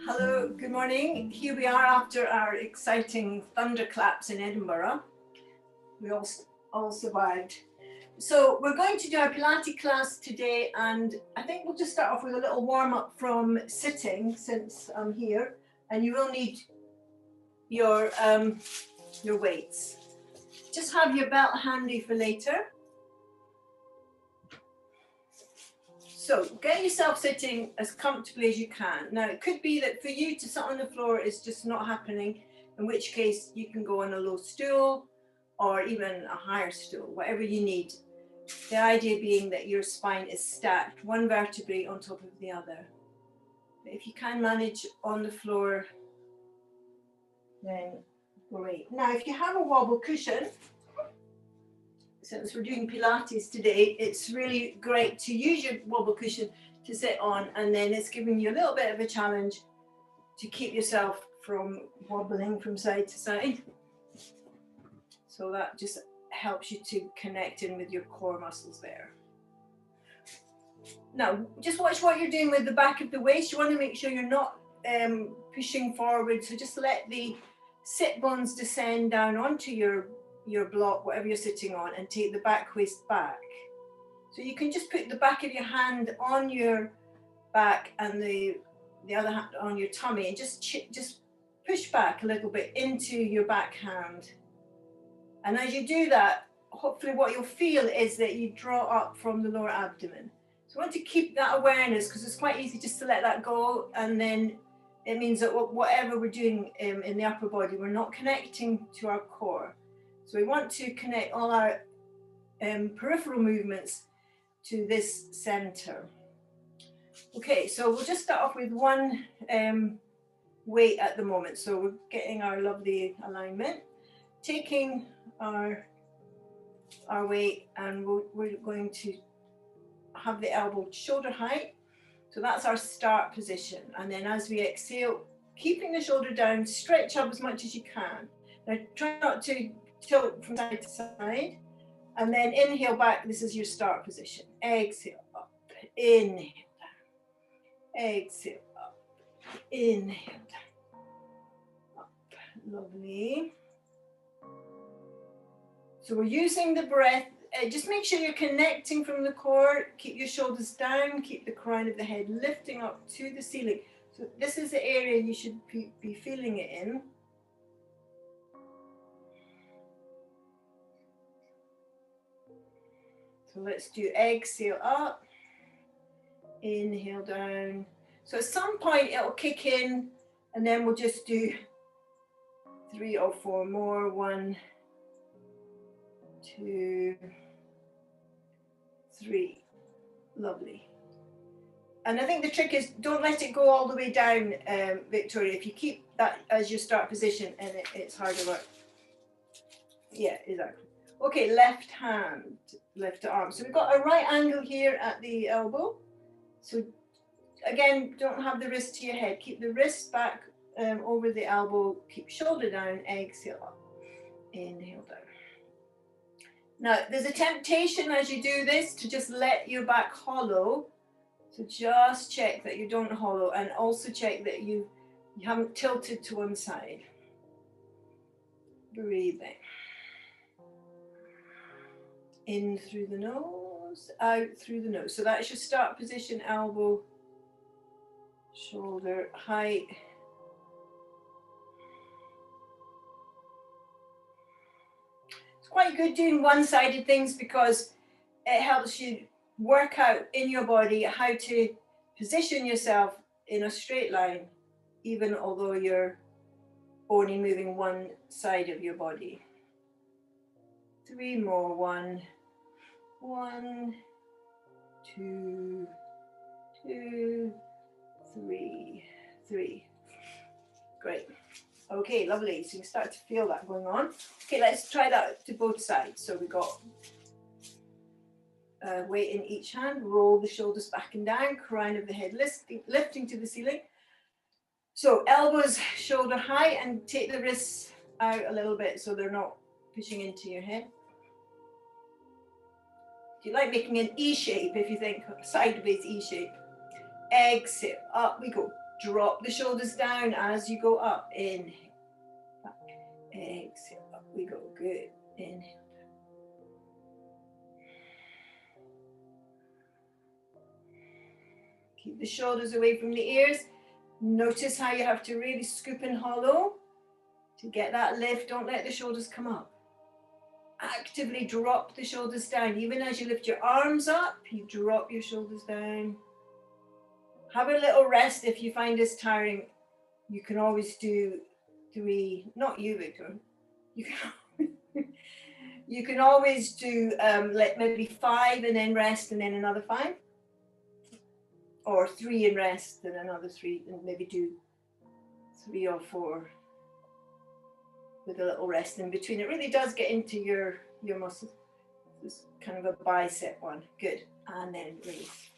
Hello, good morning. Here we are after our exciting thunderclaps in Edinburgh. We all survived. So we're going to do our Pilates class today, and I think we'll just start off with a little warm-up from sitting since I'm here, and you will need your weights. Just have your belt handy for later. So get yourself sitting as comfortably as you can. Now it could be that for you to sit on the floor is just not happening, in which case you can go on a low stool or even a higher stool, whatever you need. The idea being that your spine is stacked, one vertebrae on top of the other. But if you can manage on the floor, then great. Now if you have a wobble cushion, since we're doing Pilates today, it's really great to use your wobble cushion to sit on, and then it's giving you a little bit of a challenge to keep yourself from wobbling from side to side. So that just helps you to connect in with your core muscles there. Now, just watch what you're doing with the back of the waist. You want to make sure you're not pushing forward, so just let the sit bones descend down onto your block, whatever you're sitting on, and take the back waist back. So you can just put the back of your hand on your back and the other hand on your tummy, and just push back a little bit into your back hand. And as you do that, hopefully what you'll feel is that you draw up from the lower abdomen. So I want to keep that awareness, because it's quite easy just to let that go, and then it means that whatever we're doing in the upper body, we're not connecting to our core. So we want to connect all our peripheral movements to this center. Okay, so we'll just start off with one weight at the moment. So we're getting our lovely alignment, taking our weight, and we're going to have the elbow shoulder height. So that's our start position. And then as we exhale, keeping the shoulder down, stretch up as much as you can. Now try not to tilt from side to side, and then inhale back. This is your start position. Exhale up, inhale down, exhale up, inhale down, up. Lovely. So we're using the breath. Just make sure you're connecting from the core. Keep your shoulders down, keep the crown of the head lifting up to the ceiling. So this is the area you should be feeling it in. So let's do exhale up, inhale down. So at some point it'll kick in, and then we'll just do 3 or 4 more. 1, 2, 3. Lovely. And I think the trick is don't let it go all the way down, Victoria. If you keep that as your start position, and it's harder work. Yeah, exactly. Okay, left hand, left arm. So we've got a right angle here at the elbow. So again, don't have the wrist to your head. Keep the wrist back over the elbow. Keep shoulder down, exhale up, inhale down. Now, there's a temptation as you do this to just let your back hollow. So just check that you don't hollow, and also check that you haven't tilted to one side. Breathing. In through the nose, out through the nose. So that's your start position, elbow, shoulder height. It's quite good doing one-sided things, because it helps you work out in your body how to position yourself in a straight line, even although you're only moving one side of your body. 3 more. 1, 2, 2, 3, 3. Great. Okay, lovely. So you can start to feel that going on. Okay, let's try that to both sides. So we got weight in each hand. Roll the shoulders back and down. Crown of the head lifting to the ceiling. So elbows shoulder height, and take the wrists out a little bit so they're not pushing into your head. Do you like making an E shape? If you think sideways E shape. Exhale, up we go. Drop the shoulders down as you go up. Inhale, back, exhale, up we go. Good. Inhale. Keep the shoulders away from the ears. Notice how you have to really scoop and hollow to get that lift. Don't let the shoulders come up. Actively drop the shoulders down. Even as you lift your arms up, you drop your shoulders down. Have a little rest if you find this tiring. You can always do 3, not you, Victor. You can always do like maybe 5 and then rest and then another 5. Or 3 and rest and another 3, and maybe do 3 or 4 with a little rest in between. It really does get into your muscles. It's kind of a bicep one. Good. And then release.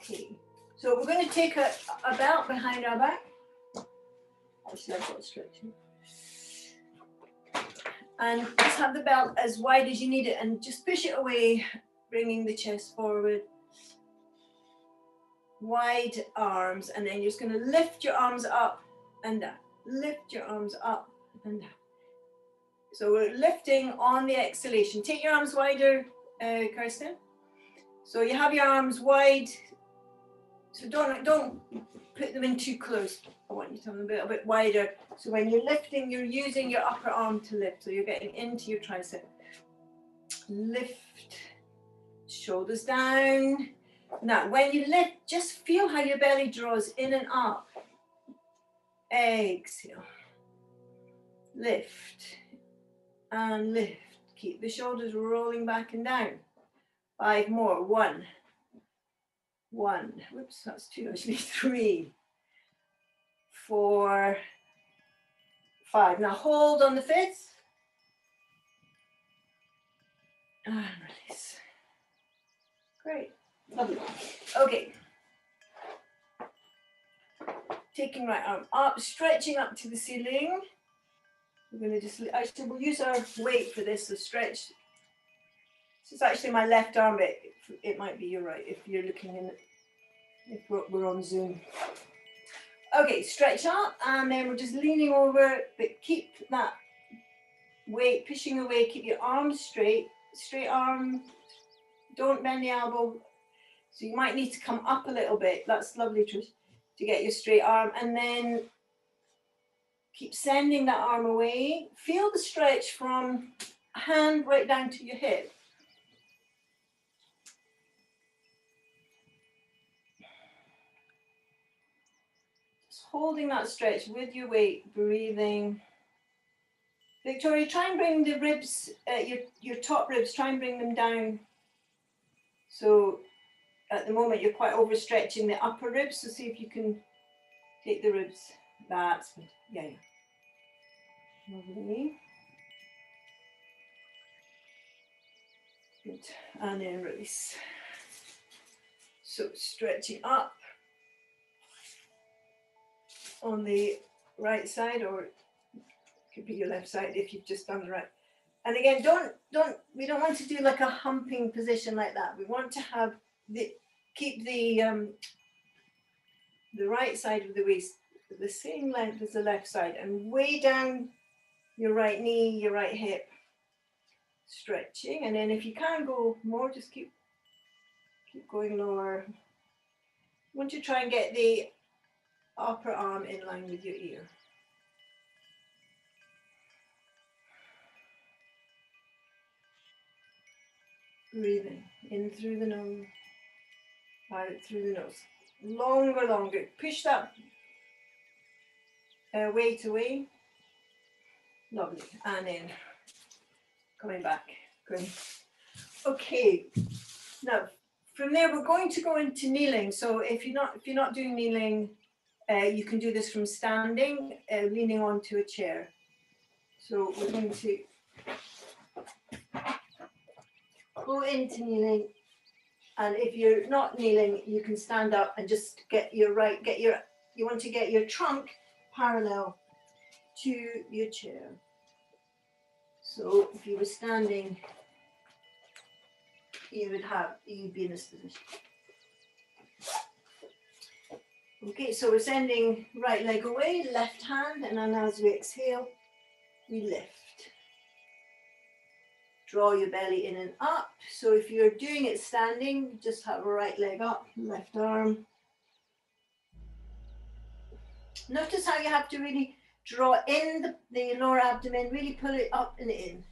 Okay. So we're going to take a belt behind our back. Actually, I've got stretching. And just have the belt as wide as you need it and just push it away, bringing the chest forward. Wide arms, and then you're just going to lift your arms up and down. Lift your arms up and down. So we're lifting on the exhalation. Take your arms wider, Kirsten. So you have your arms wide. So don't put them in too close. I want you to have them a little bit wider. So when you're lifting, you're using your upper arm to lift. So you're getting into your tricep. Lift. Shoulders down. Now, when you lift, just feel how your belly draws in and up. Exhale. Lift. And lift. Keep the shoulders rolling back and down. 5 more. 1. Whoops, that's 2 actually. 3. 4. 5. Now hold on the 5th. And release. Great. Lovely. Okay. Taking right arm up, stretching up to the ceiling. We're going to just, actually we'll use our weight for this, so stretch. This is actually my left arm, but it might be your right if you're looking in, if we're on Zoom. Okay, stretch up, and then we're just leaning over, but keep that weight pushing away, keep your arms straight arm, don't bend the elbow. So you might need to come up a little bit. That's lovely, Trish, to get your straight arm. And then keep sending that arm away. Feel the stretch from hand right down to your hip. Just holding that stretch with your weight, breathing. Victoria, try and bring the ribs, your top ribs, try and bring them down. So at the moment, you're quite overstretching the upper ribs, so see if you can take the ribs. That's good. Yeah. Lovely. Good. And then release. So stretching up on the right side, or it could be your left side if you've just done the right. And again, we don't want to do like a humping position like that. We want to have keep the right side of the waist the same length as the left side, and way down your right knee, your right hip, stretching. And then if you can go more, just keep going lower. You want to try and get the upper arm in line with your ear. Breathing in through the nose, out through the nose. Longer. Push that weight away. Lovely. And then coming back. Great. Okay. Now from there we're going to go into kneeling. So if you're not doing kneeling, you can do this from standing, leaning onto a chair. So we're going to go into kneeling, and if you're not kneeling, you can stand up and just you want to get your trunk parallel to your chair. So if you were standing, you'd be in this position. Okay, so we're sending right leg away, left hand, and then as we exhale, we lift. Draw your belly in and up. So if you're doing it standing, just have a right leg up, left arm. Notice how you have to really draw in the lower abdomen, really pull it up and in.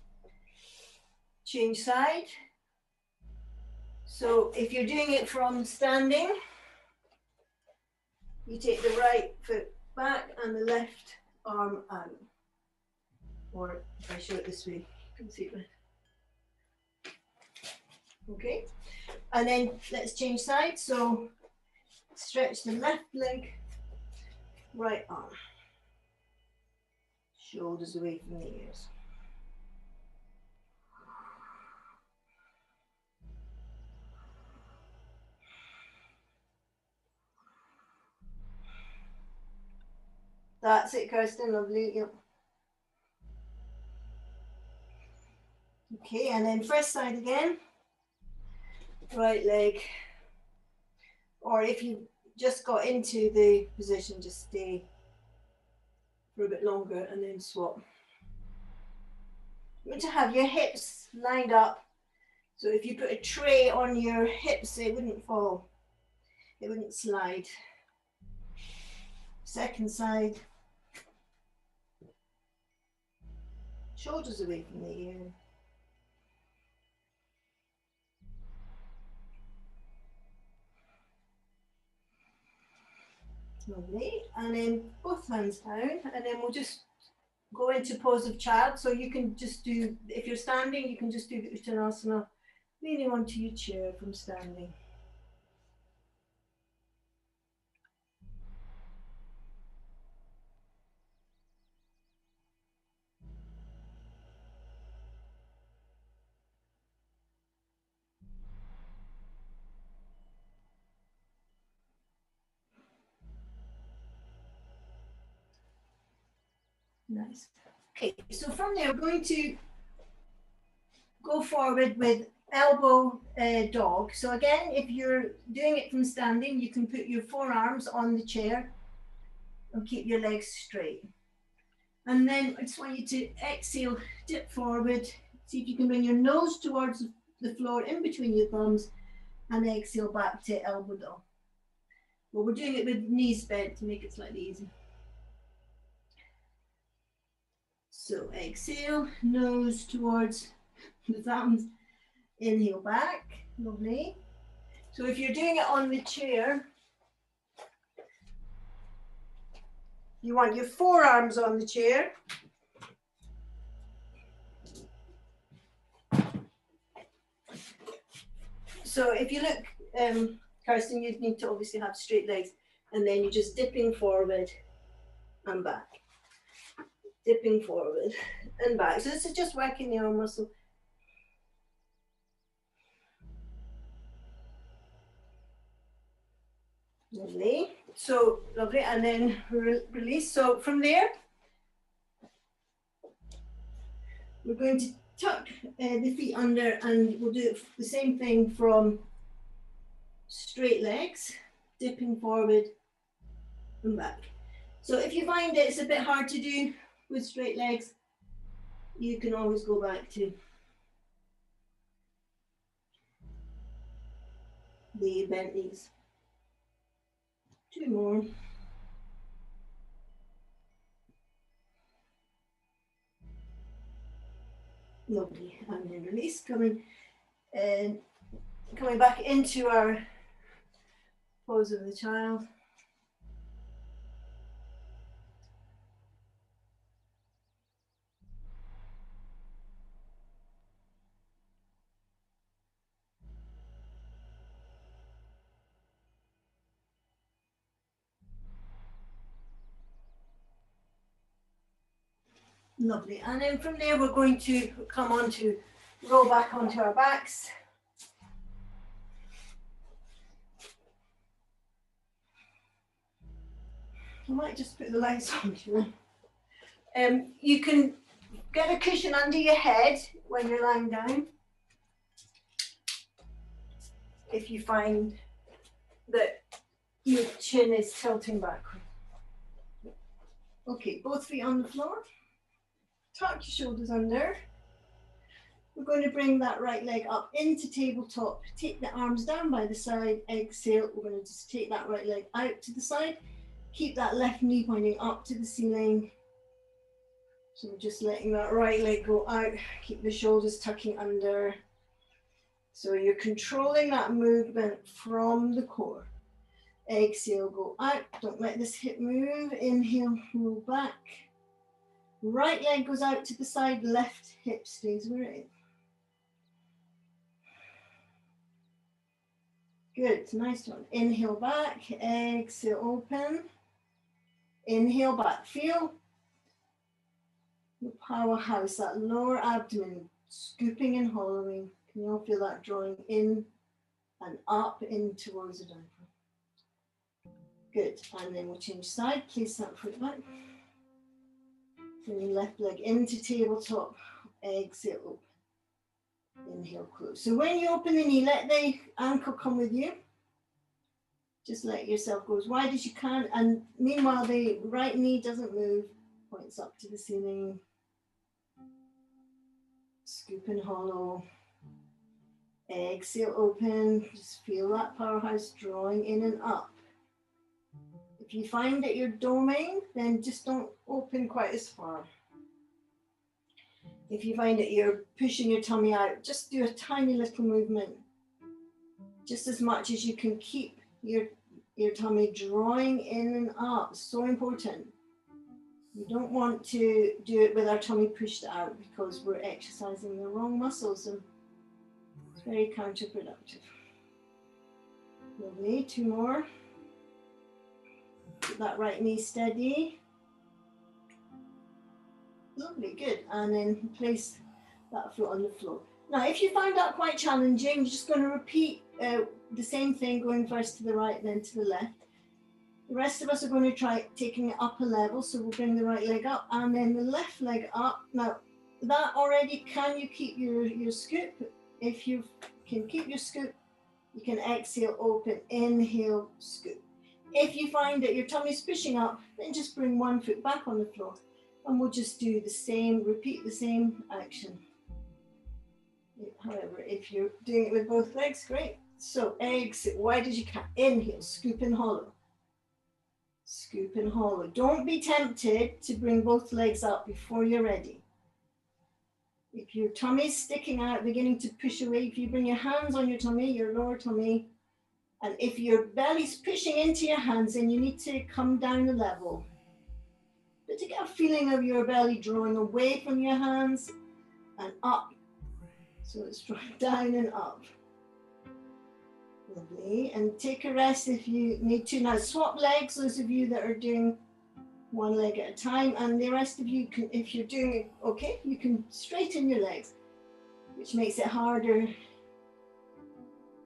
Change side. So if you're doing it from standing, you take the right foot back and the left arm out. Or if I show it this way, you can see it. Okay, and then let's change sides. So stretch the left leg, right arm, shoulders away from the ears. That's it, Kirsten, lovely. Yep. Okay, and then first side again, right leg, or if you just got into the position, just stay for a bit longer and then swap. You want to have your hips lined up, so if you put a tray on your hips, it wouldn't fall, it wouldn't slide. Second side, shoulders away from the ear. Lovely, and then both hands down, and then we'll just go into pose of child. So you can just do, if you're standing, you can just do the Uttanasana, leaning onto your chair from standing. Nice. Okay, so from there, we're going to go forward with elbow dog. So again, if you're doing it from standing, you can put your forearms on the chair and keep your legs straight. And then I just want you to exhale, dip forward, see if you can bring your nose towards the floor in between your thumbs, and exhale back to elbow dog. Well, we're doing it with knees bent to make it slightly easier. So exhale, nose towards the thumbs, inhale back, lovely. So if you're doing it on the chair, you want your forearms on the chair. So if you look, Kirsten, you need to obviously have straight legs, and then you're just dipping forward and back. Dipping forward and back. So this is just working the arm muscle. Lovely. So lovely, and then release. So from there, we're going to tuck the feet under, and we'll do the same thing from straight legs, dipping forward and back. So if you find it's a bit hard to do with straight legs, you can always go back to the bent knees. Two more. Lovely, and then release, coming back into our pose of the child. Lovely, and then from there we're going to come on to roll back onto our backs. I might just put the lights on here. You can get a cushion under your head when you're lying down, if you find that your chin is tilting backward. Okay, both feet on the floor. Tuck your shoulders under. We're going to bring that right leg up into tabletop. Take the arms down by the side. Exhale. We're going to just take that right leg out to the side. Keep that left knee pointing up to the ceiling. So we're just letting that right leg go out. Keep the shoulders tucking under. So you're controlling that movement from the core. Exhale, go out. Don't let this hip move. Inhale, roll back. Right leg goes out to the side. Left hip stays where it is. Good, nice one. Inhale back, exhale open. Inhale back, feel the powerhouse, that lower abdomen scooping and hollowing. Can you all feel that drawing in and up in towards the diaphragm? Good, and then we'll change side, place that foot back. Bring your left leg into tabletop, exhale open. Inhale, close. So when you open the knee, let the ankle come with you. Just let yourself go as wide as you can. And meanwhile, the right knee doesn't move. Points up to the ceiling. Scoop and hollow. Exhale, open. Just feel that powerhouse drawing in and up. If you find that you're doming, then just don't open quite as far. If you find that you're pushing your tummy out, just do a tiny little movement. Just as much as you can keep your tummy drawing in and up. So important. You don't want to do it with our tummy pushed out because we're exercising the wrong muscles and it's very counterproductive. Lovely, 2 more. Keep that right knee steady. Lovely, good. And then place that foot on the floor. Now, if you find that quite challenging, you're just going to repeat the same thing, going first to the right, then to the left. The rest of us are going to try taking it up a level. So we'll bring the right leg up and then the left leg up. Now, that already, can you keep your scoop? If you can keep your scoop, you can exhale, open, inhale, scoop. If you find that your tummy's pushing up, then just bring one foot back on the floor. And we'll just do the same, repeat the same action. However, if you're doing it with both legs, great. So exit wide as you can. Inhale, scoop and hollow. Scoop and hollow. Don't be tempted to bring both legs up before you're ready. If your tummy's sticking out, beginning to push away, if you bring your hands on your tummy, your lower tummy, and if your belly's pushing into your hands, then you need to come down a level. But to get a feeling of your belly drawing away from your hands and up. So it's drawing down and up. Lovely. And take a rest if you need to. Now swap legs, those of you that are doing one leg at a time, and the rest of you can, if you're doing it okay, you can straighten your legs, which makes it harder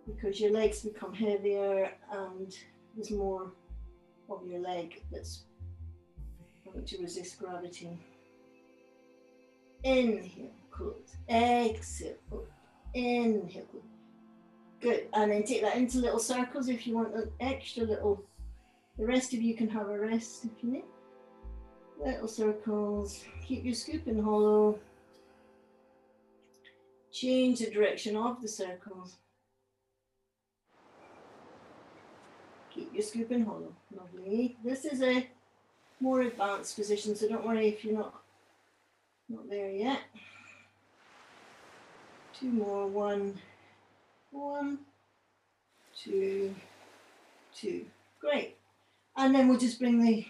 because your legs become heavier and there's more of your leg that's going to resist gravity. Inhale, close. Exhale, open. Inhale, close. Good. And then take that into little circles if you want an extra little. The rest of you can have a rest if you need. Little circles. Keep your scoop and hollow. Change the direction of the circles. Keep your scoop and hollow. Lovely. This is a more advanced position, so don't worry if you're not there yet. 2 more. 1, 2, 2. Great. And then we'll just bring the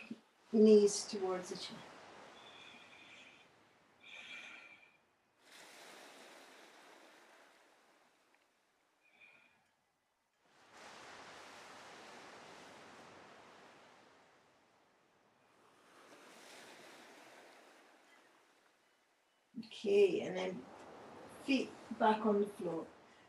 knees towards the chin. Okay, and then feet back on the floor.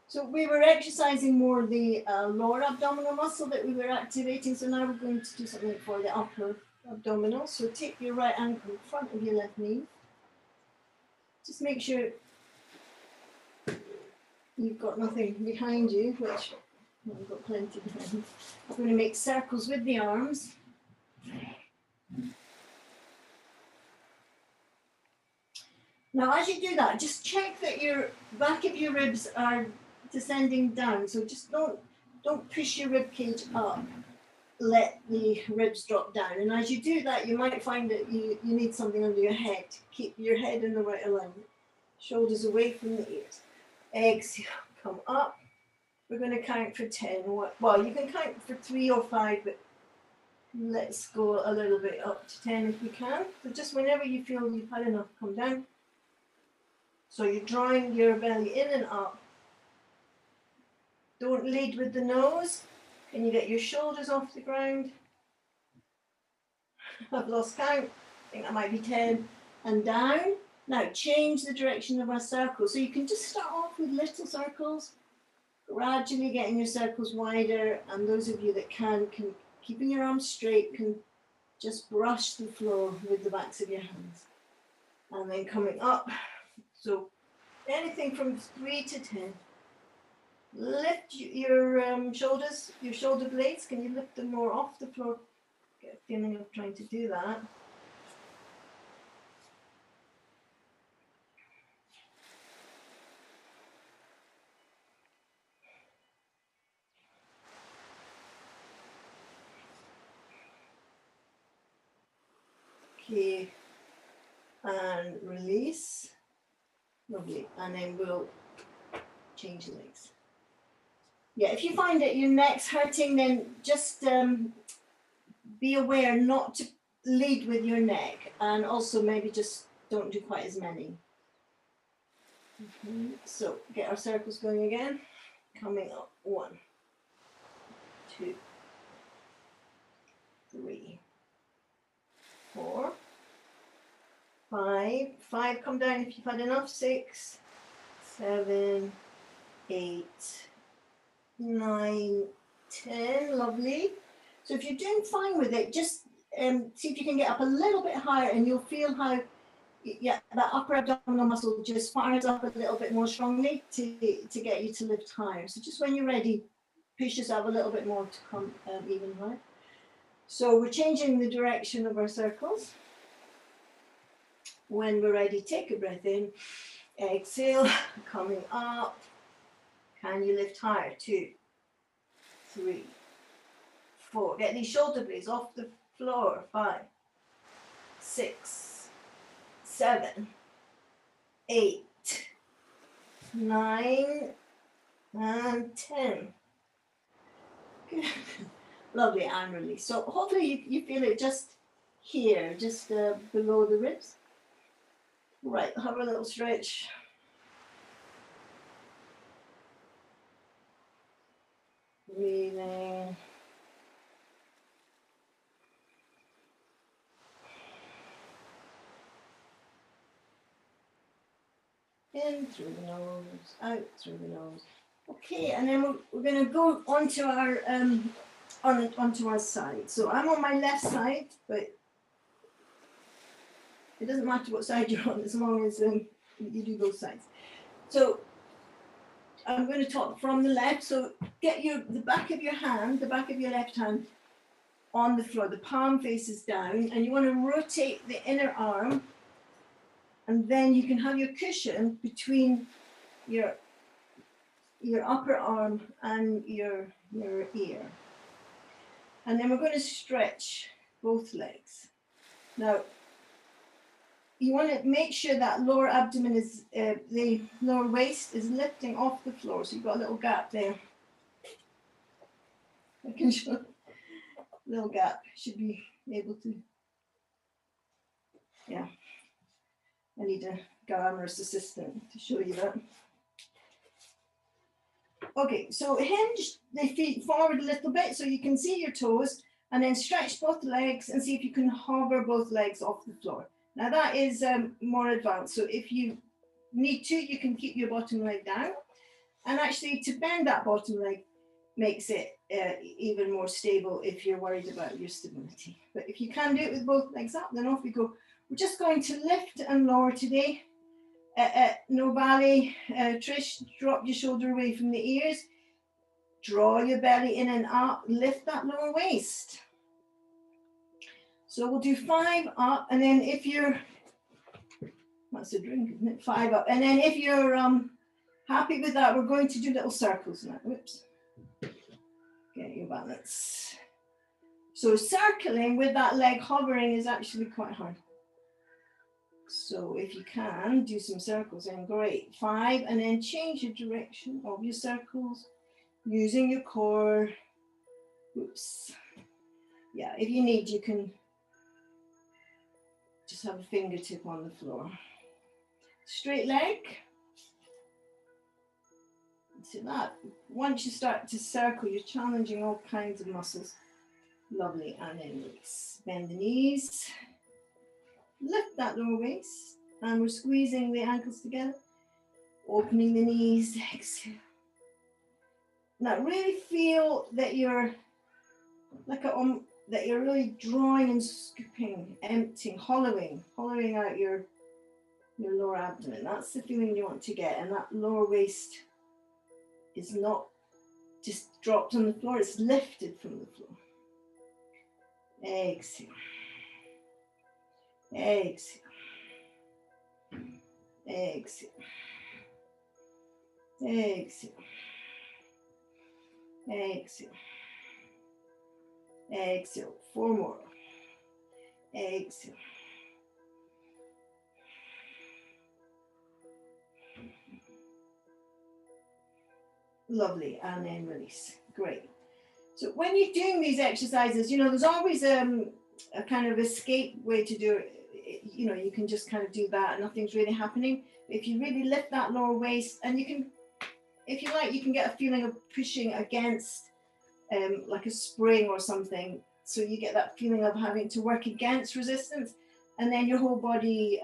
So we were exercising more the lower abdominal muscle that we were activating. So now we're going to do something for the upper abdominal. So take your right ankle in front of your left knee. Just make sure you've got nothing behind you, which I've got plenty behind. I'm going to make circles with the arms. Now, as you do that, just check that your back of your ribs are descending down. So just don't push your rib cage up. Let the ribs drop down. And as you do that, you might find that you need something under your head. Keep your head in the right alignment. Shoulders away from the ears. Exhale, come up. We're going to count for 10. Well, you can count for 3 or 5, but let's go a little bit up to 10 if we can. So just whenever you feel you've had enough, come down. So you're drawing your belly in and up. Don't lead with the nose. Can you get your shoulders off the ground? I've lost count. I think that might be 10. And down. Now change the direction of our circle. So you can just start off with little circles, gradually getting your circles wider. And those of you that can keeping your arms straight, can just brush the floor with the backs of your hands. And then coming up. So anything from 3 to 10. Lift your shoulders, your shoulder blades. Can you lift them more off the floor? Get a feeling of trying to do that. Okay, and release. Lovely, and then we'll change legs. Yeah, if you find that your neck's hurting, then just be aware not to lead with your neck, and also maybe just don't do quite as many. Okay, so get our circles going again. Coming up, 1, 2, 3, 4, 5. 5, come down if you've had enough. 6, 7, 8, 9, 10. Lovely. So if you're doing fine with it, just see if you can get up a little bit higher, and you'll feel how that upper abdominal muscle just fires up a little bit more strongly to get you to lift higher. So just when you're ready, push yourself a little bit more to come even higher. So we're changing the direction of our circles. When we're ready, take a breath in, exhale, coming up. Can you lift higher? 2, 3, 4. Get these shoulder blades off the floor. 5, 6, 7, 8, 9, and 10. Good. Lovely, and release. So hopefully you feel it just here, just below the ribs. Right, have a little stretch. Breathing. In through the nose, out through the nose. Okay, and then we're going to go onto our side. So I'm on my left side, but it doesn't matter what side you're on as long as you do both sides. So I'm going to talk from the left. So get the back of your hand, the back of your left hand on the floor. The palm faces down, and you want to rotate the inner arm, and then you can have your cushion between your upper arm and your ear. And then we're going to stretch both legs. Now, you want to make sure that lower abdomen is, the lower waist is lifting off the floor. So you've got a little gap there. I can show a little gap. Should be able to, yeah. I need a glamorous assistant to show you that. Okay, so hinge the feet forward a little bit so you can see your toes, and then stretch both legs and see if you can hover both legs off the floor. Now that is more advanced, so if you need to, you can keep your bottom leg down. And actually to bend that bottom leg makes it even more stable if you're worried about your stability. But if you can do it with both legs up, then off we go. We're just going to lift and lower today. No ballet. Trish, drop your shoulder away from the ears. Draw your belly in and up, lift that lower waist. So we'll do 5 up, and then if you're, that's a drink, isn't it? 5 up, and then if you're happy with that, we're going to do little circles now. Whoops. Get your balance. So circling with that leg hovering is actually quite hard. So if you can do some circles, then great. 5, and then change your direction of your circles using your core. Oops. Yeah, if you need, you can just have a fingertip on the floor. Straight leg. So that, once you start to circle, you're challenging all kinds of muscles. Lovely, and then release. Bend the knees. Lift that lower waist, and we're squeezing the ankles together, opening the knees, exhale. Now really feel that you're like that you're really drawing and scooping, emptying, hollowing out your lower abdomen. That's the feeling you want to get, and that lower waist is not just dropped on the floor, it's lifted from the floor. Exhale. Exhale. Exhale. Exhale. Exhale. Exhale. 4 more. Exhale. Lovely, and then release. Great. So when you're doing these exercises, you know, there's always a kind of escape way to do it. You know, you can just kind of do that and nothing's really happening. If you really lift that lower waist, and you can, if you like, you can get a feeling of pushing against like a spring or something. So you get that feeling of having to work against resistance, and then your whole body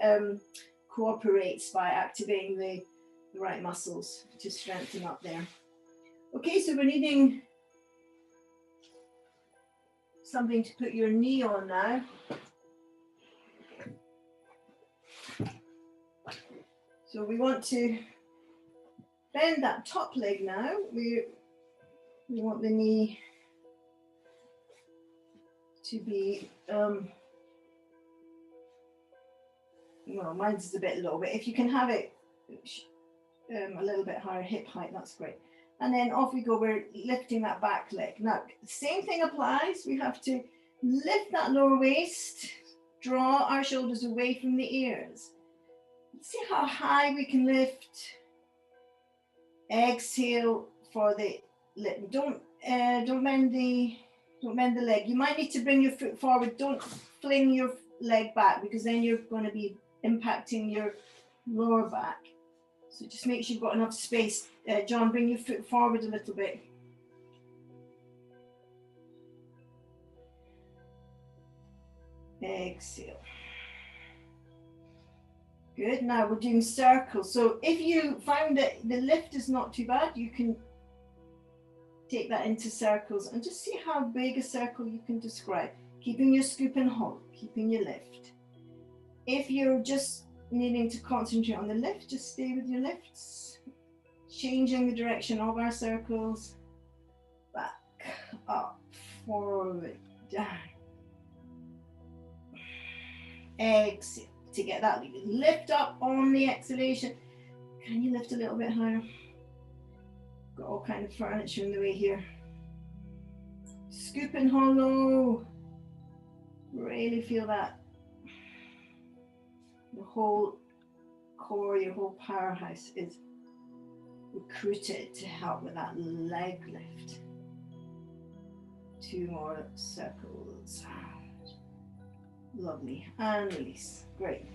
cooperates by activating the right muscles to strengthen up there. Okay, so we're needing something to put your knee on now. So we want to bend that top leg now. We want the knee to be, well, mine's is a bit low, but if you can have it a little bit higher hip height, that's great. And then off we go, we're lifting that back leg. Now, same thing applies. We have to lift that lower waist, draw our shoulders away from the ears. See how high we can lift. Exhale for the lip. Don't bend the leg. You might need to bring your foot forward. Don't fling your leg back, because then you're going to be impacting your lower back. So just make sure you've got enough space. John, bring your foot forward a little bit. Exhale. Good. Now we're doing circles. So if you find that the lift is not too bad, you can take that into circles and just see how big a circle you can describe. Keeping your scoop and hold, keeping your lift. If you're just needing to concentrate on the lift, just stay with your lifts. Changing the direction of our circles. Back, up, forward, down. Exhale. To get that lift up on the exhalation. Can you lift a little bit higher? Got all kind of furniture in the way here. Scoop and hollow. Really feel that. The whole core, your whole powerhouse is recruited to help with that leg lift. 2 more circles. Lovely, and release. Great.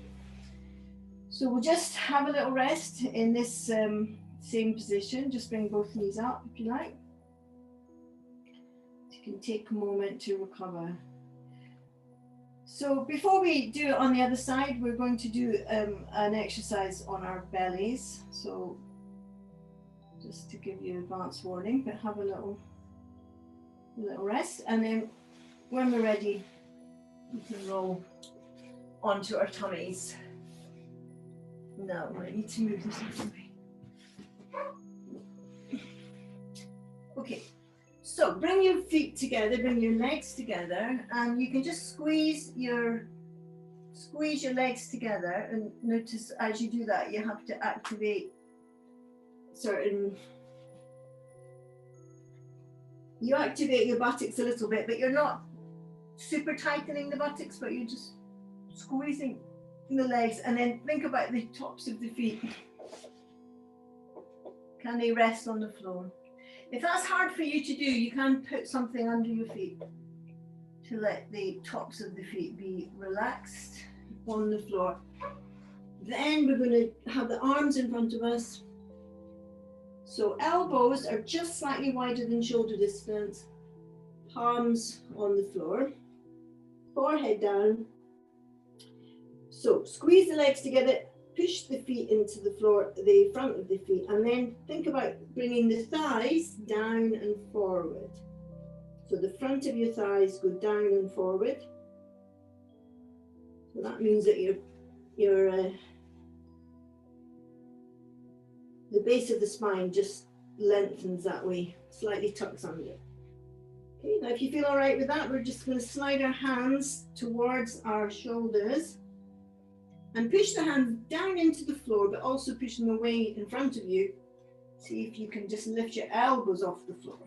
So we'll just have a little rest in this same position. Just bring both knees up if you like. You can take a moment to recover. So before we do it on the other side, we're going to do an exercise on our bellies. So just to give you advance warning, but have a little rest, and then when we're ready, we can roll onto our tummies. Now I need to move this out of the way. Okay, So bring your feet together, bring your legs together, and you can just squeeze your legs together, and notice as you do that you have to activate you activate your buttocks a little bit, but you're not super tightening the buttocks, but you're just squeezing the legs. And then think about the tops of the feet. Can they rest on the floor? If that's hard for you to do, you can put something under your feet to let the tops of the feet be relaxed on the floor. Then we're going to have the arms in front of us. So elbows are just slightly wider than shoulder distance, palms on the floor, forehead down. So squeeze the legs together, push the feet into the floor, the front of the feet, and then think about bringing the thighs down and forward. So the front of your thighs go down and forward. So that means that the base of the spine just lengthens that way, slightly tucks under. Okay, now if you feel all right with that, we're just going to slide our hands towards our shoulders and push the hands down into the floor, but also push them away in front of you. See if you can just lift your elbows off the floor.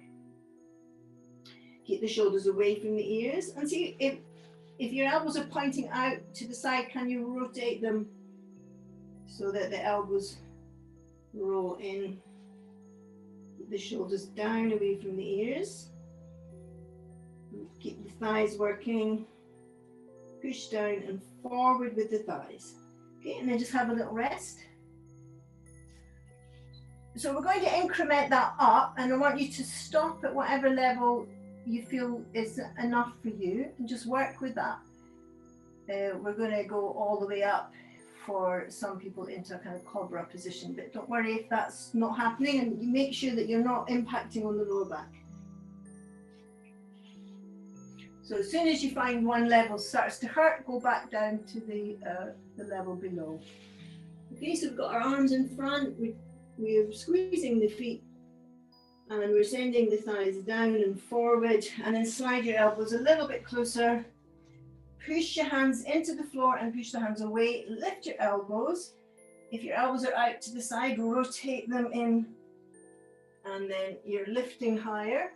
Keep the shoulders away from the ears, and see if your elbows are pointing out to the side, can you rotate them so that the elbows roll in? Keep the shoulders down away from the ears. Keep the thighs working. Push down and forward with the thighs. Okay, and then just have a little rest. So we're going to increment that up, and I want you to stop at whatever level you feel is enough for you, and just work with that. We're going to go all the way up for some people into a kind of cobra position, but don't worry if that's not happening, and you make sure that you're not impacting on the lower back. So as soon as you find one level starts to hurt, go back down to the level below. Okay, so we've got our arms in front, we're squeezing the feet, and we're sending the thighs down and forward, and then slide your elbows a little bit closer. Push your hands into the floor and push the hands away. Lift your elbows. If your elbows are out to the side, rotate them in, and then you're lifting higher.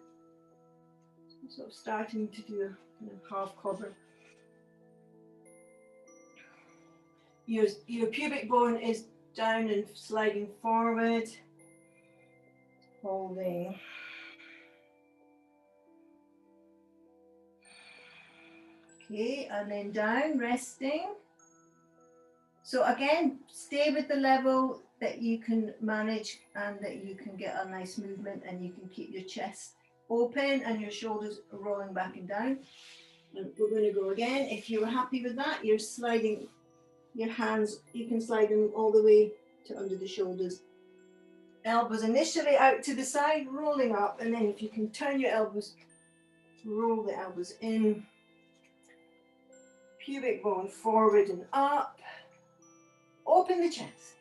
So starting to do a half cobra. Your pubic bone is down and sliding forward. Holding. Okay, and then down, resting. So again, stay with the level that you can manage and that you can get a nice movement, and you can keep your chest open and your shoulders rolling back and down. And we're going to go again. If you're happy with that, you're sliding your hands, you can slide them all the way to under the shoulders. Elbows initially out to the side, rolling up, and then if you can turn your elbows, roll the elbows in. Pubic bone forward and up. Open the chest.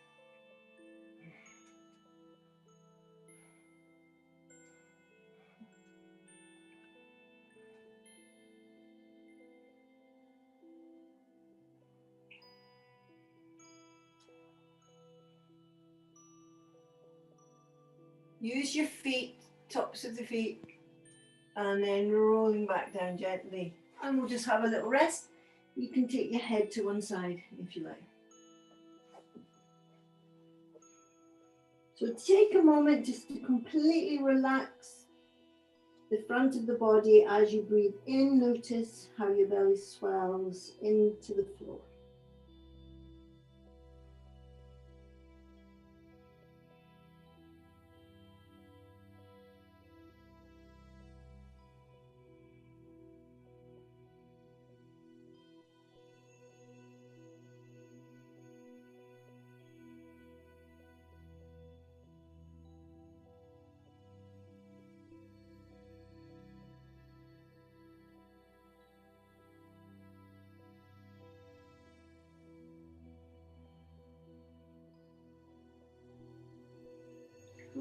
Use your feet, tops of the feet, and then rolling back down gently. And we'll just have a little rest. You can take your head to one side if you like. So take a moment just to completely relax the front of the body as you breathe in. Notice how your belly swells into the floor.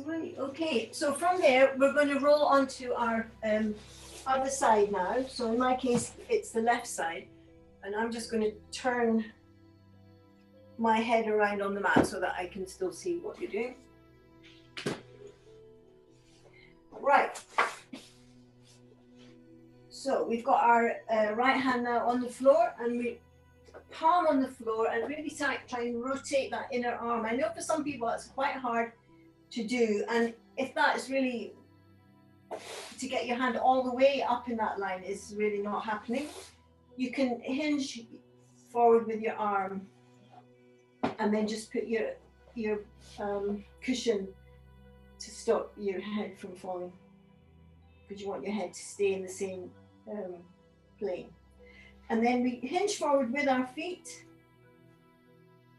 Right, okay, so from there, we're going to roll onto our other side now. So in my case, it's the left side. And I'm just going to turn my head around on the mat so that I can still see what you're doing. Right. So we've got our right hand now on the floor, and we palm on the floor and really try and rotate that inner arm. I know for some people that's quite hard to do, and if that is really to get your hand all the way up in that line is really not happening, you can hinge forward with your arm and then just put your cushion to stop your head from falling, because you want your head to stay in the same plane. And then we hinge forward with our feet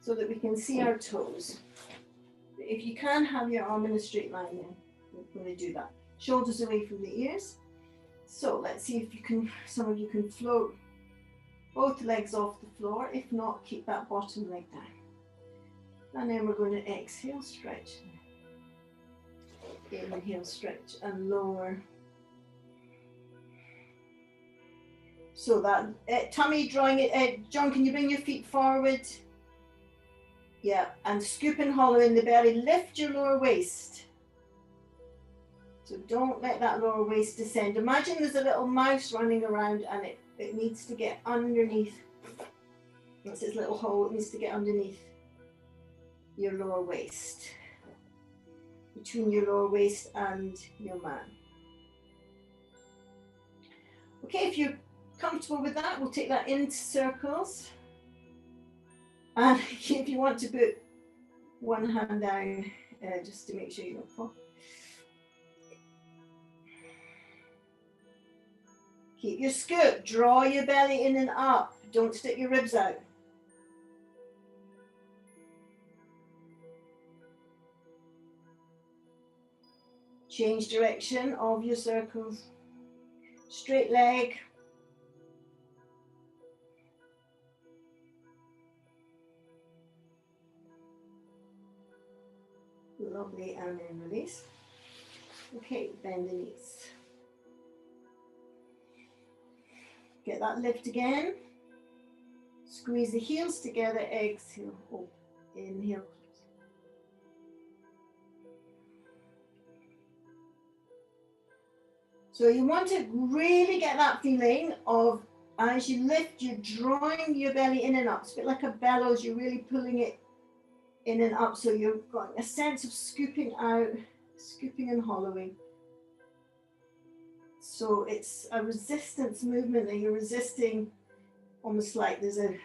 so that we can see our toes. If you can have your arm in a straight line, then we're going to do that. Shoulders away from the ears. So let's see if you can, some of you can float both legs off the floor. If not, keep that bottom leg down. And then we're going to exhale, stretch. Inhale, stretch, and lower. So that tummy drawing it, John, can you bring your feet forward? Yeah, and scoop and hollow in the belly. Lift your lower waist. So don't let that lower waist descend. Imagine there's a little mouse running around and it needs to get underneath. That's its little hole, it needs to get underneath your lower waist. Between your lower waist and your mat. Okay, if you're comfortable with that, we'll take that into circles. And if you want to put one hand down, just to make sure you don't fall. Keep your scoop, draw your belly in and up. Don't stick your ribs out. Change direction of your circles. Straight leg. Lovely, and then release. Okay, bend the knees. Get that lift again. Squeeze the heels together, exhale, open, inhale. So you want to really get that feeling of, as you lift, you're drawing your belly in and up. It's a bit like a bellows, you're really pulling it in and up. So you've got a sense of scooping out, scooping and hollowing. So it's a resistance movement that you're resisting, almost like there's a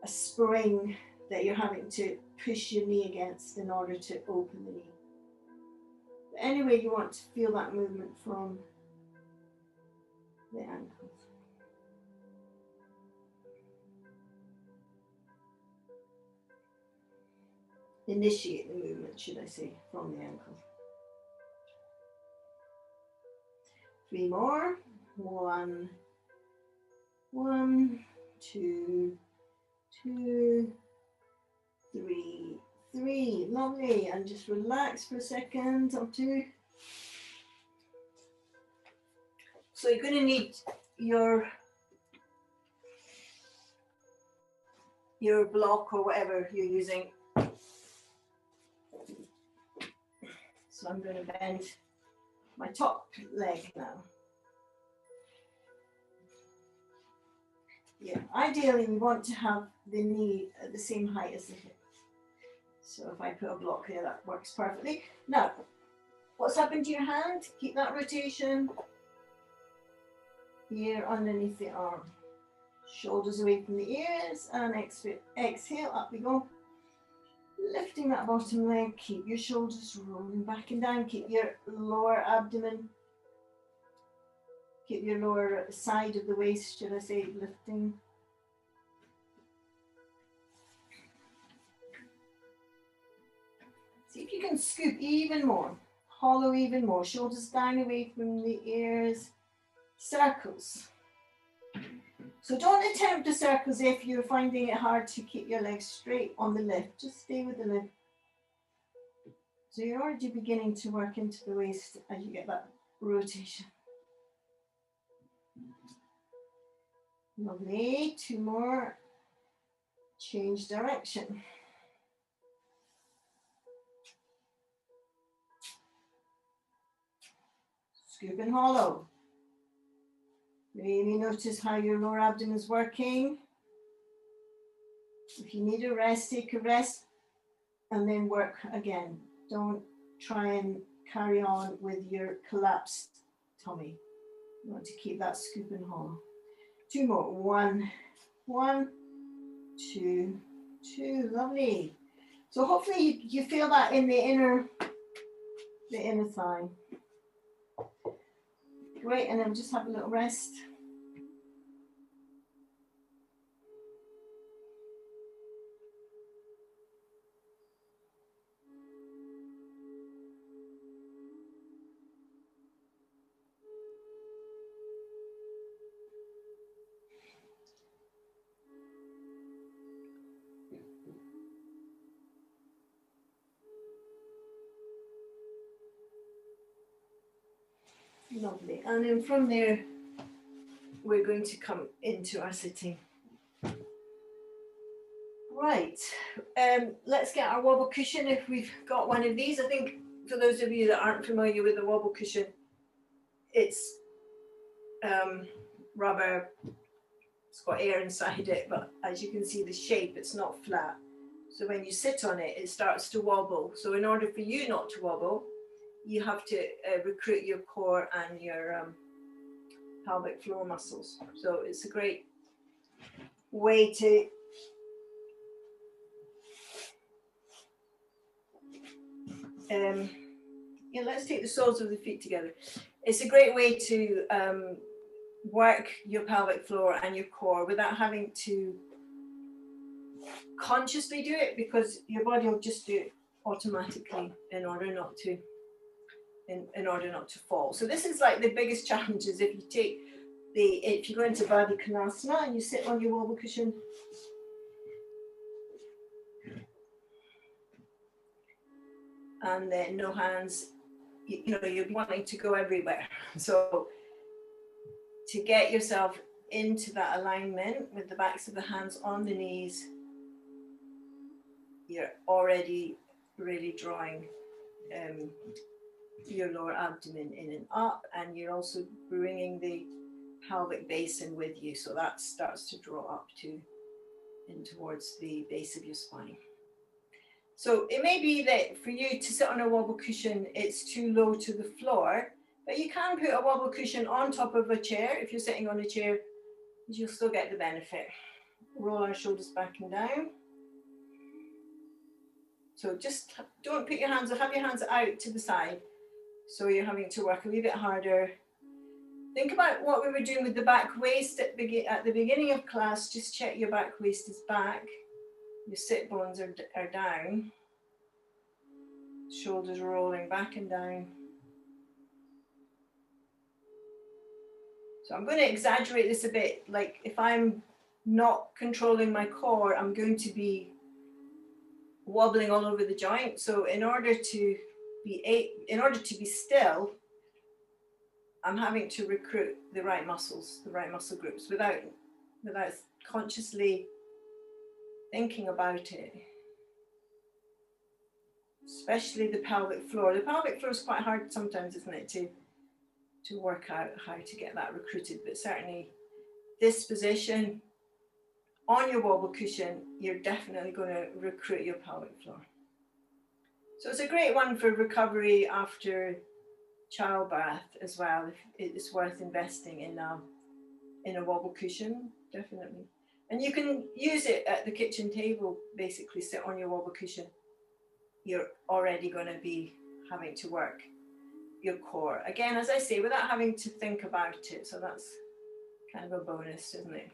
spring that you're having to push your knee against in order to open the knee. But anyway, you want to feel that movement from the ankles. Initiate the movement, should I say, from the ankles. 3 more. 1, 1, 2, 2, 3, 3. Lovely. And just relax for a second or two. So you're going to need your block or whatever you're using. So I'm going to bend my top leg now. Yeah, ideally we want to have the knee at the same height as the hip. So if I put a block here, that works perfectly. Now, what's happened to your hand? Keep that rotation here underneath the arm. Shoulders away from the ears, and exhale, up we go. Lifting that bottom leg, keep your shoulders rolling back and down, keep your lower abdomen, keep your lower side of the waist, should I say, lifting. See if you can scoop even more, hollow even more, shoulders down away from the ears, circles. So don't attempt the circles if you're finding it hard to keep your legs straight on the lift. Just stay with the lift. So you're already beginning to work into the waist as you get that rotation. Lovely. 2 more. Change direction. Scoop and hollow. Maybe notice how your lower abdomen is working. If you need a rest, take a rest and then work again. Don't try and carry on with your collapsed tummy. You want to keep that scoop and hollow. 2 more. 1, 1, 2, 2. Lovely. So hopefully you feel that in the inner thigh. Great, and then just have a little rest. Lovely. And then from there, we're going to come into our sitting. Right. Let's get our wobble cushion if we've got one of these. I think for those of you that aren't familiar with the wobble cushion, it's rubber. It's got air inside it, but as you can see the shape, it's not flat. So when you sit on it, it starts to wobble. So in order for you not to wobble, you have to recruit your core and your pelvic floor muscles. So it's a great way to let's take the soles of the feet together. It's a great way to work your pelvic floor and your core without having to consciously do it, because your body will just do it automatically in order not to fall. So this is like the biggest challenge is if you go into Baddha Konasana and you sit on your wobble cushion, and then no hands, you know, you're wanting to go everywhere. So to get yourself into that alignment with the backs of the hands on the knees, you're already really drawing your lower abdomen in and up, and you're also bringing the pelvic basin with you, so that starts to draw up in towards the base of your spine. So it may be that for you to sit on a wobble cushion, it's too low to the floor, but you can put a wobble cushion on top of a chair. If you're sitting on a chair, you'll still get the benefit. Roll our shoulders back and down. So just don't put your hands, have your hands out to the side. So you're having to work a wee bit harder. Think about what we were doing with the back waist at the beginning of class. Just check your back waist is back. Your sit bones are down. Shoulders rolling back and down. So I'm going to exaggerate this a bit. Like if I'm not controlling my core, I'm going to be wobbling all over the joint. So in order to be still, I'm having to recruit the right muscles, the right muscle groups without consciously thinking about it. Especially the pelvic floor. The pelvic floor is quite hard sometimes, isn't it, to work out how to get that recruited, but certainly this position on your wobble cushion, you're definitely going to recruit your pelvic floor. So it's a great one for recovery after childbirth as well. It's worth investing in a wobble cushion, definitely. And you can use it at the kitchen table, basically sit on your wobble cushion. You're already going to be having to work your core. Again, as I say, without having to think about it. So that's kind of a bonus, isn't it?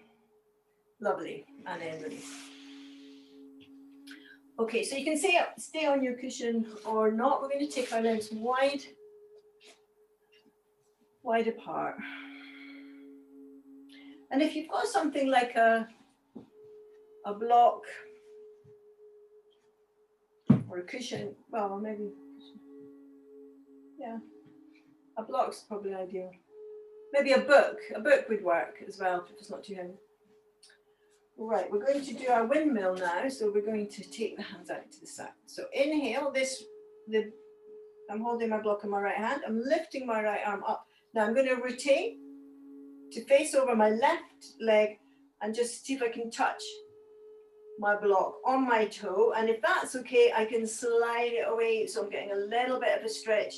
Lovely. And then release. Okay, so you can stay on your cushion or not. We're going to take our legs wide apart. And if you've got something like a block or a cushion, well, maybe Yeah, a block's probably ideal. Maybe a book would work as well if it's not too heavy. Right, we're going to do our windmill now, so we're going to take the hands out to the side. So inhale, I'm holding my block in my right hand, I'm lifting my right arm up. Now I'm going to rotate to face over my left leg and just see if I can touch my block on my toe, and if that's okay, I can slide it away, so I'm getting a little bit of a stretch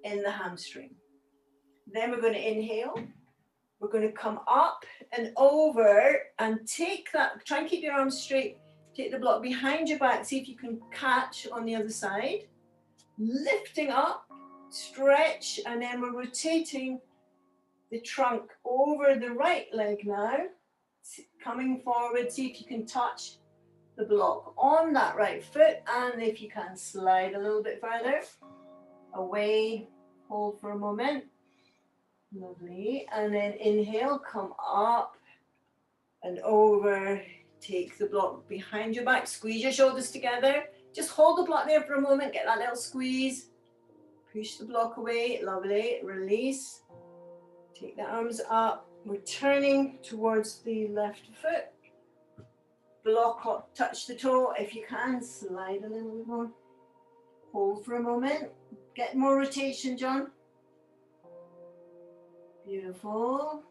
in the hamstring. Then we're going to inhale, we're going to come up and over and take that, try and keep your arms straight, take the block behind your back, see if you can catch on the other side, lifting up, stretch, and then we're rotating the trunk over the right leg now, coming forward, see if you can touch the block on that right foot, and if you can slide a little bit further away, hold for a moment, lovely, and then inhale, come up and over, take the block behind your back, squeeze your shoulders together, just hold the block there for a moment, get that little squeeze, push the block away, lovely, release, take the arms up, we're turning towards the left foot, block up, touch the toe, if you can, slide a little bit more. Hold for a moment. Get more rotation, John. Beautiful.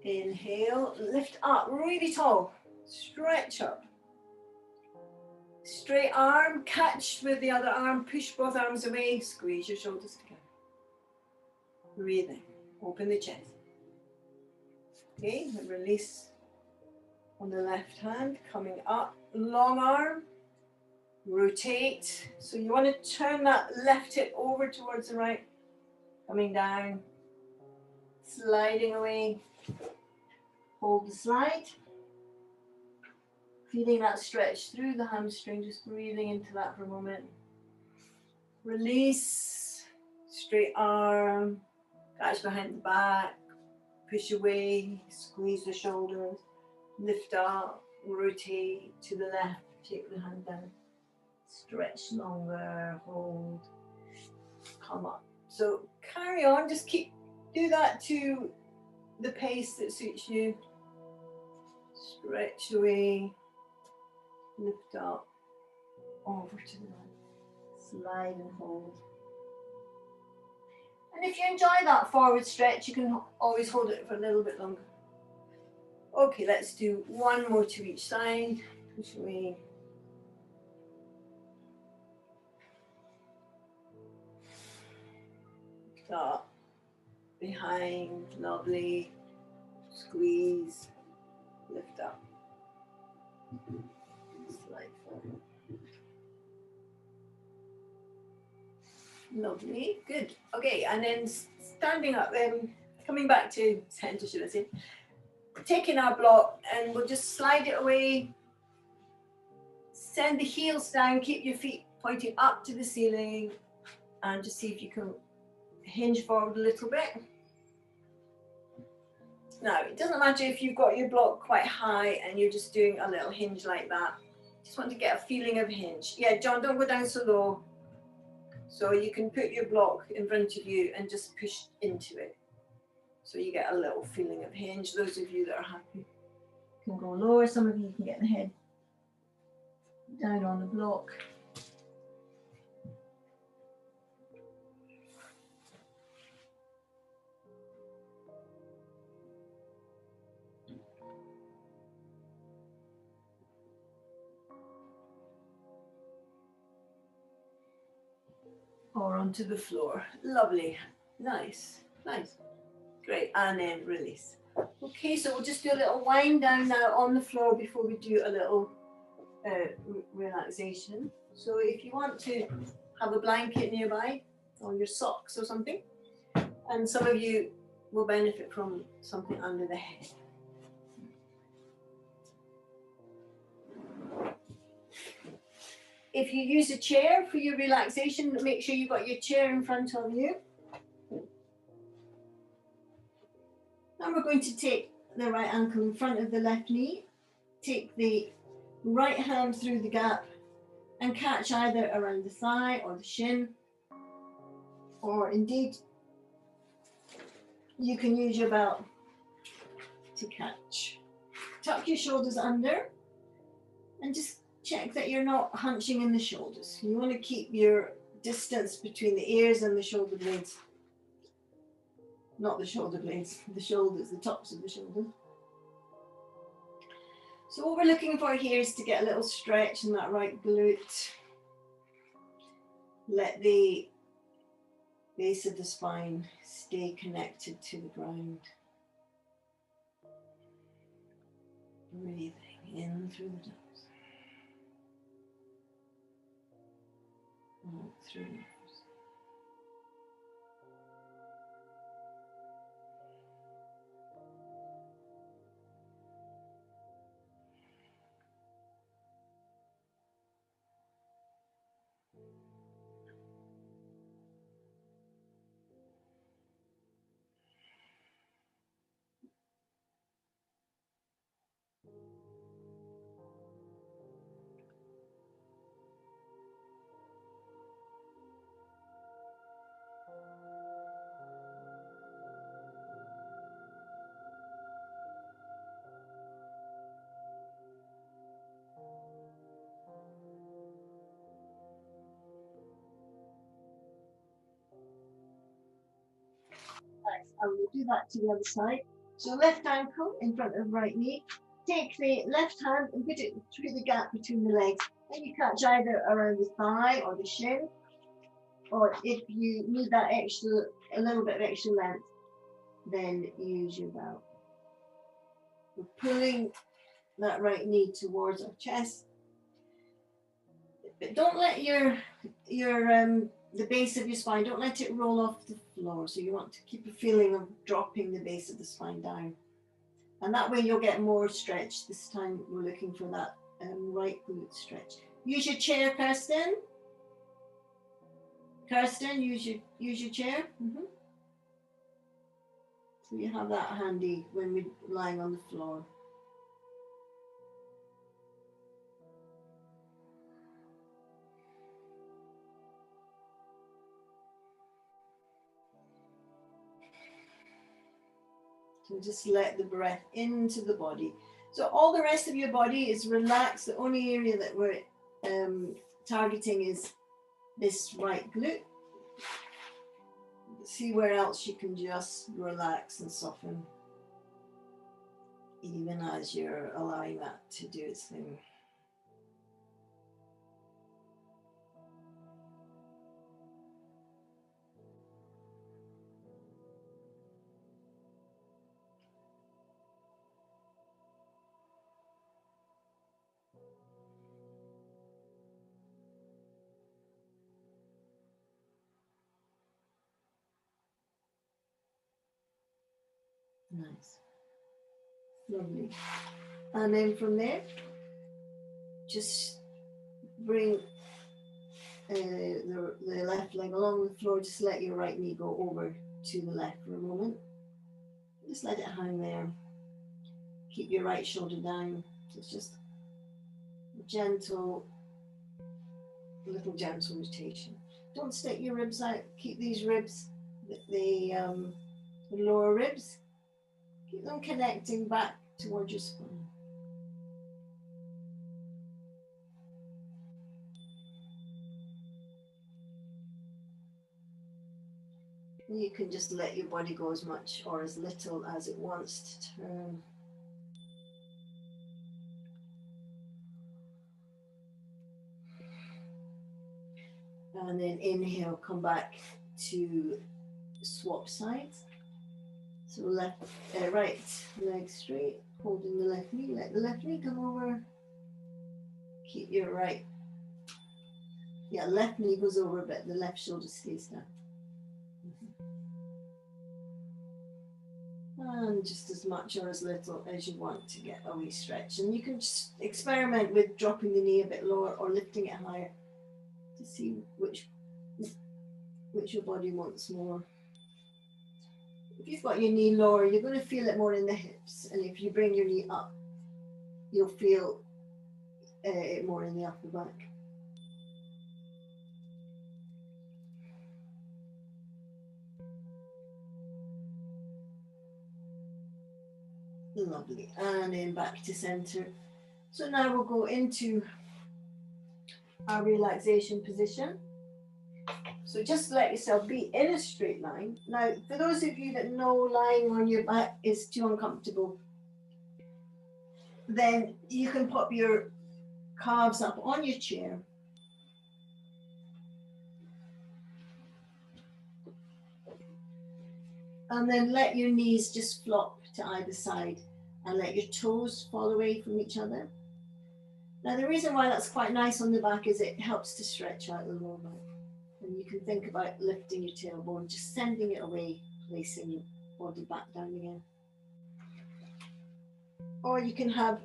Inhale, lift up, really tall. Stretch up. Straight arm, catch with the other arm, push both arms away, squeeze your shoulders together. Breathing, open the chest. Okay, and release on the left hand, coming up, long arm, rotate. So you want to turn that left hip over towards the right, coming down, sliding away, hold the slide, feeling that stretch through the hamstring, just breathing into that for a moment. Release, straight arm, catch behind the back, push away, squeeze the shoulders, lift up, rotate to the left, take the hand down, stretch longer, hold, come up. So carry on, just do that to the pace that suits you. Stretch away, lift up, over to the right, slide and hold. And if you enjoy that forward stretch, you can always hold it for a little bit longer. Okay, let's do one more to each side. Push away. Lift up, behind, lovely. Squeeze, lift up. Slide forward. Lovely, good. Okay, and then standing up, coming back to center, should I say. Taking our block and we'll just slide it away. Send the heels down, keep your feet pointing up to the ceiling and just see if you can hinge forward a little bit. Now, it doesn't matter if you've got your block quite high and you're just doing a little hinge like that. Just want to get a feeling of hinge. Yeah, John, don't go down so low. So you can put your block in front of you and just push into it. So you get a little feeling of hinge. Those of you that are happy can go lower. Some of you can get the head down on the block. Or onto the floor. Lovely. Nice. Nice. Great. And then release. Okay, so we'll just do a little wind down now on the floor before we do a little relaxation. So if you want to have a blanket nearby or your socks or something, and some of you will benefit from something under the head. If you use a chair for your relaxation, make sure you've got your chair in front of you. Now we're going to take the right ankle in front of the left knee, take the right hand through the gap and catch either around the thigh or the shin. or indeed you can use your belt to catch. Tuck your shoulders under and just check that you're not hunching in the shoulders. You want to keep your distance between the ears and the shoulder blades. Not the shoulder blades, the shoulders, the tops of the shoulders. So what we're looking for here is to get a little stretch in that right glute. Let the base of the spine stay connected to the ground. Breathing in through the nose. Out through the nose. And we'll do that to the other side. So left ankle in front of right knee. Take the left hand and put it through the gap between the legs. And you catch either around the thigh or the shin. Or if you need that extra, a little bit of extra length, then use your belt. We're pulling that right knee towards our chest. But don't let the base of your spine, don't let it roll off the floor. So you want to keep a feeling of dropping the base of the spine down. And that way you'll get more stretch. This time we're looking for that right glute stretch. Use your chair, Kirsten. Kirsten, use your chair. So you have that handy when we're lying on the floor. So just let the breath into the body. So all the rest of your body is relaxed. The only area that we're targeting is this right glute. See where else you can just relax and soften, even as you're allowing that to do its thing. Nice. Lovely. And then from there, just bring the left leg along the floor. Just let your right knee go over to the left for a moment. Just let it hang there. Keep your right shoulder down. It's just a gentle, little gentle rotation. Don't stick your ribs out. Keep these ribs, the lower ribs, keep them connecting back towards your spine. You can just let your body go as much or as little as it wants to turn. And then inhale, come back to swap sides. So right leg straight, holding the left knee, let the left knee come over. Keep your right, left knee goes over, but the left shoulder stays down. And just as much or as little as you want to get a wee stretch. And you can just experiment with dropping the knee a bit lower or lifting it higher to see which your body wants more. If you've got your knee lower, you're going to feel it more in the hips. And if you bring your knee up, you'll feel it more in the upper back. Lovely. And then back to center. So now we'll go into our relaxation position. So just let yourself be in a straight line. Now, for those of you that know lying on your back is too uncomfortable, then you can pop your calves up on your chair. And then let your knees just flop to either side and let your toes fall away from each other. Now, the reason why that's quite nice on the back is it helps to stretch out the lower back. And you can think about lifting your tailbone, just sending it away, placing your body back down again. Or you can have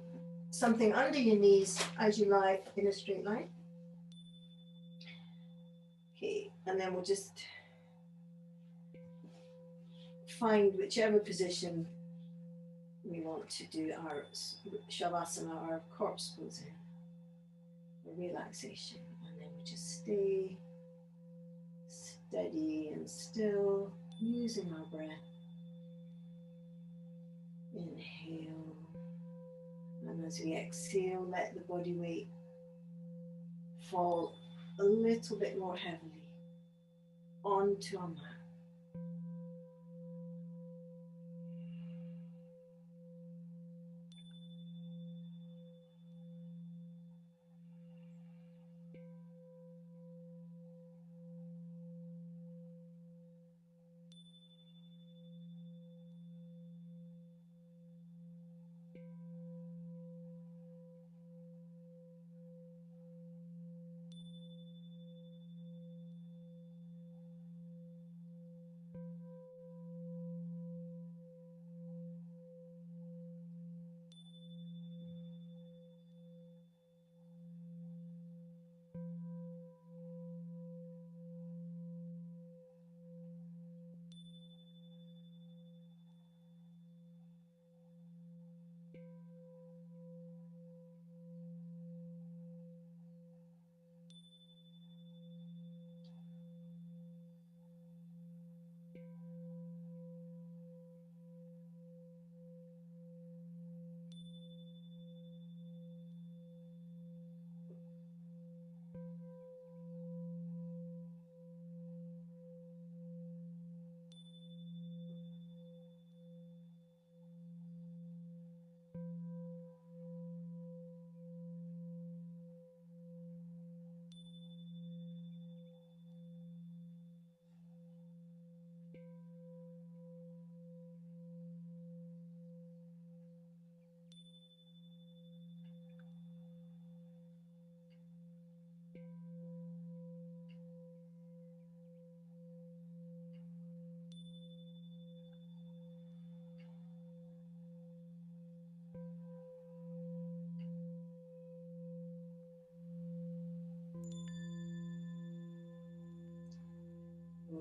something under your knees as you lie in a straight line. Okay, and then we'll just find whichever position we want to do our shavasana, our corpse pose in, relaxation. And then we just stay steady and still, using our breath. Inhale, and as we exhale, let the body weight fall a little bit more heavily onto our mat.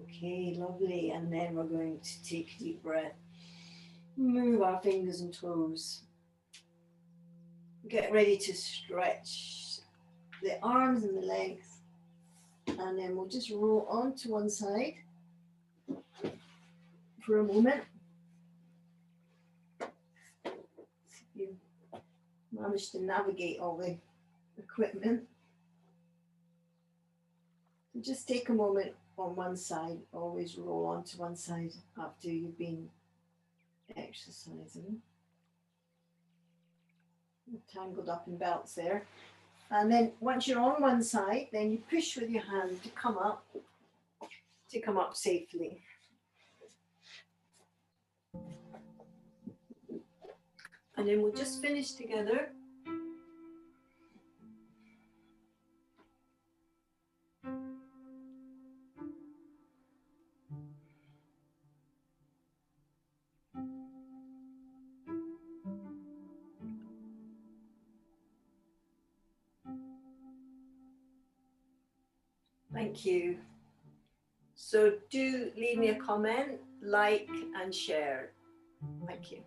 Okay, lovely. And then we're going to take a deep breath. Move our fingers and toes. Get ready to stretch the arms and the legs. And then we'll just roll onto one side for a moment. See if you manage to navigate all the equipment. So just take a moment on one side. Always roll onto one side after you've been exercising. Tangled up in belts there. And then once you're on one side, then you push with your hand to come up safely. And then we'll just finish together. Thank you. So do leave me a comment, like and share. Thank you.